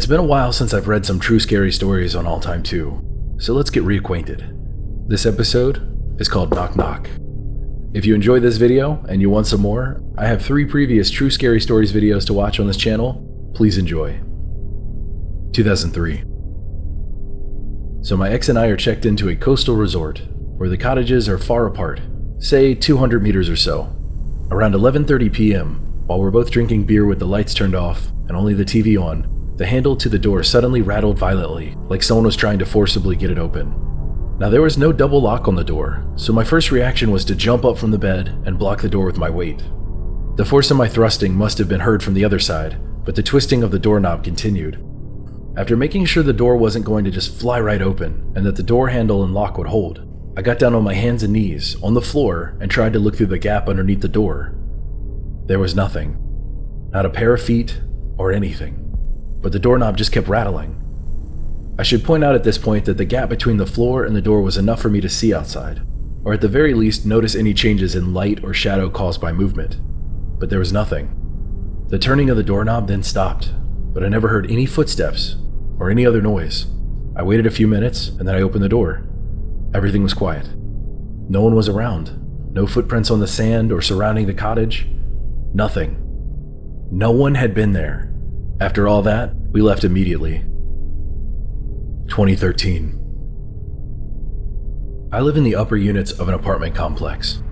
It's been a while since I've read some true scary stories on All Time 2, so let's get reacquainted. This episode is called Knock Knock. If you enjoyed this video and you want some more, I have 3 previous True Scary Stories videos to watch on this channel. Please enjoy. 2003. So my ex and I are checked into a coastal resort where the cottages are far apart, say 200 meters or so. Around 11:30 p.m., while we're both drinking beer with the lights turned off and only the TV on, the handle to the door suddenly rattled violently, like someone was trying to forcibly get it open. Now there was no double lock on the door, so my first reaction was to jump up from the bed and block the door with my weight. The force of my thrusting must have been heard from the other side, but the twisting of the doorknob continued. After making sure the door wasn't going to just fly right open and that the door handle and lock would hold, I got down on my hands and knees on the floor and tried to look through the gap underneath the door. There was nothing. Not a pair of feet or anything. But the doorknob just kept rattling. I should point out at this point that the gap between the floor and the door was enough for me to see outside, or at the very least notice any changes in light or shadow caused by movement. But there was nothing. The turning of the doorknob then stopped, but I never heard any footsteps or any other noise. I waited a few minutes and then I opened the door. Everything was quiet. No one was around. No footprints on the sand or surrounding the cottage. Nothing. No one had been there. After all that, we left immediately. 2013. I live in the upper units of an apartment complex.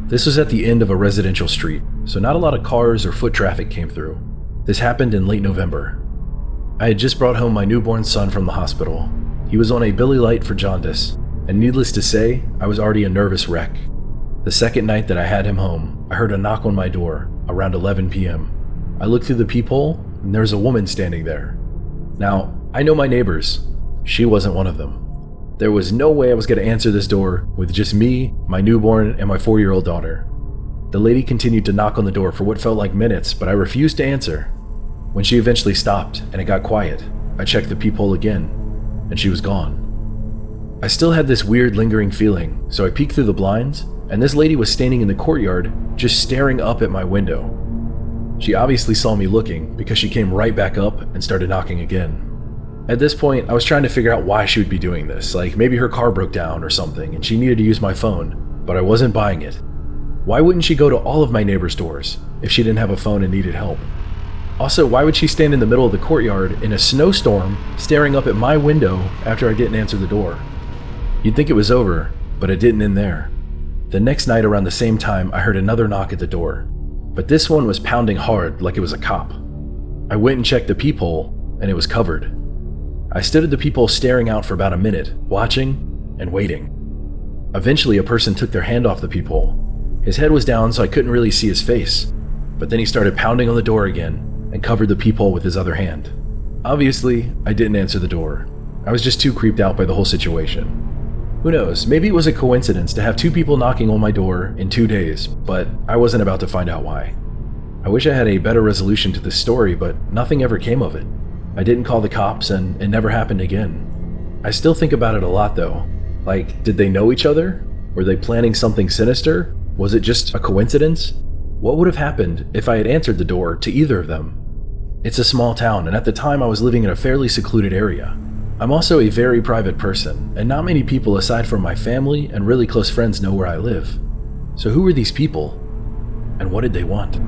This was at the end of a residential street, so not a lot of cars or foot traffic came through. This happened in late November. I had just brought home my newborn son from the hospital. He was on a Billy Light for jaundice, and needless to say, I was already a nervous wreck. The second night that I had him home, I heard a knock on my door around 11 p.m. I looked through the peephole, and there's a woman standing there. Now, I know my neighbors. She wasn't one of them. There was no way I was going to answer this door with just me, my newborn, and my 4-year-old daughter. The lady continued to knock on the door for what felt like minutes, but I refused to answer. When she eventually stopped and it got quiet, I checked the peephole again, and she was gone. I still had this weird lingering feeling, so I peeked through the blinds, and this lady was standing in the courtyard, just staring up at my window. She obviously saw me looking because she came right back up and started knocking again. At this point, I was trying to figure out why she would be doing this, like maybe her car broke down or something and she needed to use my phone, but I wasn't buying it. Why wouldn't she go to all of my neighbors' doors if she didn't have a phone and needed help? Also, why would she stand in the middle of the courtyard in a snowstorm staring up at my window after I didn't answer the door? You'd think it was over, but it didn't end there. The next night around the same time, I heard another knock at the door. But this one was pounding hard like it was a cop. I went and checked the peephole, and it was covered. I stood at the peephole staring out for about a minute, watching and waiting. Eventually, a person took their hand off the peephole. His head was down, so I couldn't really see his face, but then he started pounding on the door again and covered the peephole with his other hand. Obviously, I didn't answer the door. I was just too creeped out by the whole situation. Who knows, maybe it was a coincidence to have 2 people knocking on my door in 2 days, but I wasn't about to find out why. I wish I had a better resolution to this story, but nothing ever came of it. I didn't call the cops and it never happened again. I still think about it a lot though. Like, did they know each other? Were they planning something sinister? Was it just a coincidence? What would have happened if I had answered the door to either of them? It's a small town, and at the time I was living in a fairly secluded area. I'm also a very private person, and not many people aside from my family and really close friends know where I live. So who were these people? And what did they want?